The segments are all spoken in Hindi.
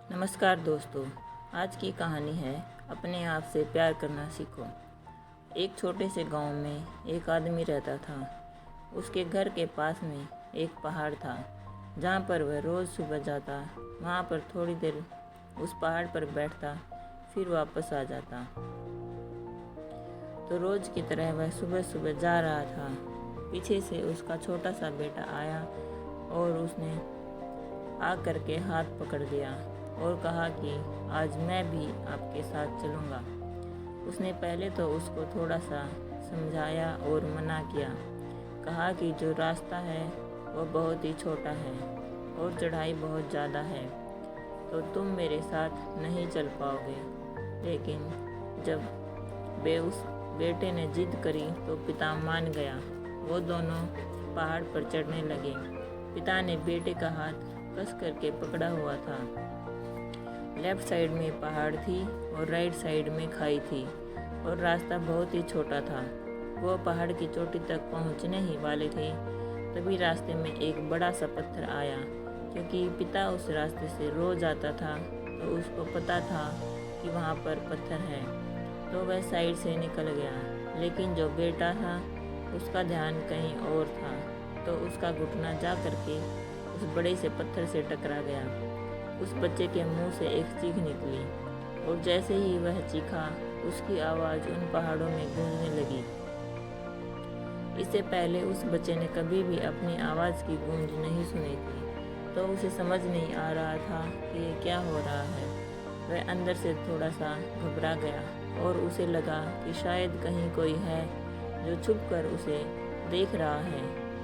नमस्कार दोस्तों। आज की कहानी है अपने आप से प्यार करना सीखो। एक छोटे से गांव में एक आदमी रहता था। उसके घर के पास में एक पहाड़ था जहां पर वह रोज़ सुबह जाता, वहां पर थोड़ी देर उस पहाड़ पर बैठता, फिर वापस आ जाता। तो रोज़ की तरह वह सुबह सुबह जा रहा था। पीछे से उसका छोटा सा बेटा आया और उसने आ करके हाथ पकड़ लिया और कहा कि आज मैं भी आपके साथ चलूँगा। उसने पहले तो उसको थोड़ा सा समझाया और मना किया। कहा कि जो रास्ता है वह बहुत ही छोटा है और चढ़ाई बहुत ज़्यादा है, तो तुम मेरे साथ नहीं चल पाओगे। लेकिन जब उस बेटे ने जिद करी तो पिता मान गया। वो दोनों पहाड़ पर चढ़ने लगे। पिता ने बेटे का हाथ कस करके पकड़ा हुआ था। लेफ्ट साइड में पहाड़ थी और राइट साइड में खाई थी और रास्ता बहुत ही छोटा था। वो पहाड़ की चोटी तक पहुंचने ही वाले थे, तभी रास्ते में एक बड़ा सा पत्थर आया। क्योंकि पिता उस रास्ते से रोज आता था तो उसको पता था कि वहाँ पर पत्थर है, तो वह साइड से निकल गया। लेकिन जो बेटा था उसका ध्यान कहीं और था, तो उसका घुटना जा करके उस बड़े से पत्थर से टकरा गया। उस बच्चे के मुंह से एक चीख निकली और जैसे ही वह चीखा उसकी आवाज़ उन पहाड़ों में गूंजने लगी। इससे पहले उस बच्चे ने कभी भी अपनी आवाज़ की गूंज नहीं सुनी थी, तो उसे समझ नहीं आ रहा था कि ये क्या हो रहा है। वह अंदर से थोड़ा सा घबरा गया और उसे लगा कि शायद कहीं कोई है जो छुप कर उसे देख रहा है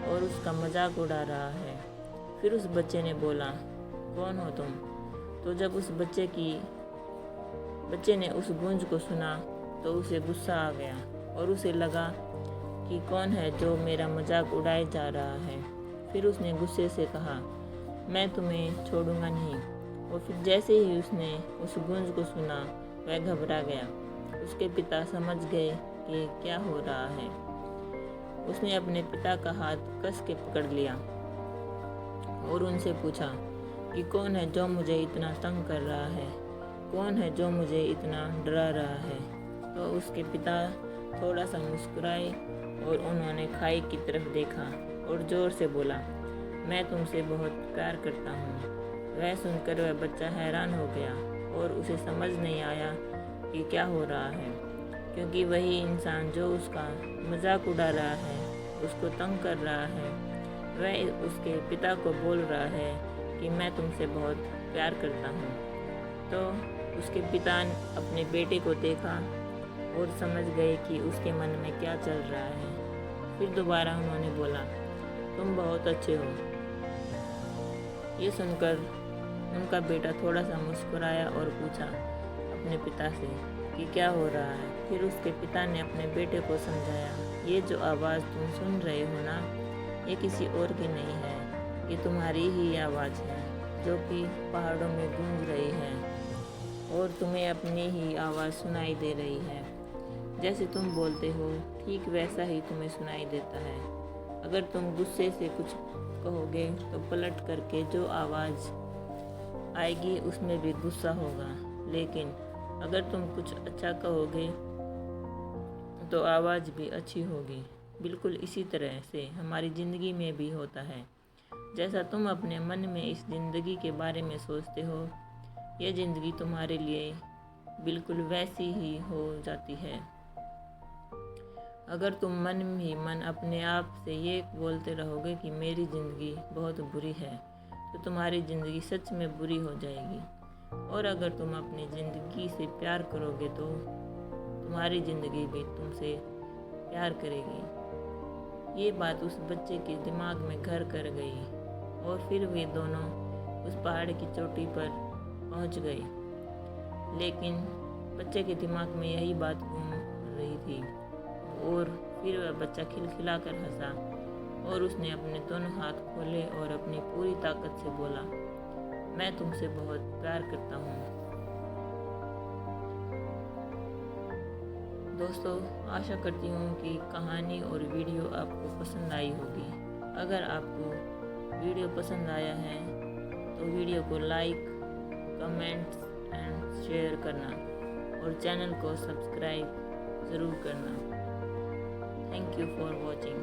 और उसका मजाक उड़ा रहा है। फिर उस बच्चे ने बोला, कौन हो तुम? तो जब उस बच्चे ने उस गूंज को सुना तो उसे गुस्सा आ गया और उसे लगा कि कौन है जो मेरा मजाक उड़ाए जा रहा है। फिर उसने गुस्से से कहा, मैं तुम्हें छोड़ूंगा नहीं। और फिर जैसे ही उसने उस गूंज को सुना वह घबरा गया। उसके पिता समझ गए कि क्या हो रहा है। उसने अपने पिता का हाथ कस के पकड़ लिया और उनसे पूछा कि कौन है जो मुझे इतना तंग कर रहा है, कौन है जो मुझे इतना डरा रहा है। तो उसके पिता थोड़ा सा मुस्कुराए और उन्होंने खाई की तरफ देखा और ज़ोर से बोला, मैं तुमसे बहुत प्यार करता हूँ। वह सुनकर वह बच्चा हैरान हो गया और उसे समझ नहीं आया कि क्या हो रहा है, क्योंकि वही इंसान जो उसका मजाक उड़ा रहा है, उसको तंग कर रहा है, वह उसके पिता को बोल रहा है कि मैं तुमसे बहुत प्यार करता हूँ। तो उसके पिता ने अपने बेटे को देखा और समझ गए कि उसके मन में क्या चल रहा है। फिर दोबारा उन्होंने बोला, तुम बहुत अच्छे हो। ये सुनकर उनका बेटा थोड़ा सा मुस्कुराया और पूछा अपने पिता से कि क्या हो रहा है। फिर उसके पिता ने अपने बेटे को समझाया, ये जो आवाज़ तुम सुन रहे हो ना, ये किसी और की नहीं है, ये तुम्हारी ही आवाज़ है जो कि पहाड़ों में गूंज रही है और तुम्हें अपनी ही आवाज़ सुनाई दे रही है। जैसे तुम बोलते हो ठीक वैसा ही तुम्हें सुनाई देता है। अगर तुम गुस्से से कुछ कहोगे तो पलट करके जो आवाज़ आएगी उसमें भी गुस्सा होगा, लेकिन अगर तुम कुछ अच्छा कहोगे तो आवाज़ भी अच्छी होगी। बिल्कुल इसी तरह से हमारी ज़िंदगी में भी होता है। जैसा तुम अपने मन में इस ज़िंदगी के बारे में सोचते हो, यह ज़िंदगी तुम्हारे लिए बिल्कुल वैसी ही हो जाती है। अगर तुम मन ही मन अपने आप से ये बोलते रहोगे कि मेरी ज़िंदगी बहुत बुरी है, तो तुम्हारी ज़िंदगी सच में बुरी हो जाएगी। और अगर तुम अपनी ज़िंदगी से प्यार करोगे तो तुम्हारी ज़िंदगी भी तुमसे प्यार करेगी। ये बात उस बच्चे के दिमाग में घर कर गई और फिर वे दोनों उस पहाड़ की चोटी पर पहुंच गए। लेकिन बच्चे के दिमाग में यही बात घूम रही थी और फिर वह बच्चा खिलखिलाकर हंसा और उसने अपने दोनों हाथ खोले और अपनी पूरी ताकत से बोला, मैं तुमसे बहुत प्यार करता हूँ। दोस्तों, आशा करती हूँ कि कहानी और वीडियो आपको पसंद आई होगी। अगर आपको वीडियो पसंद आया है तो वीडियो को लाइक, कमेंट्स एंड शेयर करना और चैनल को सब्सक्राइब ज़रूर करना। Thank you for watching.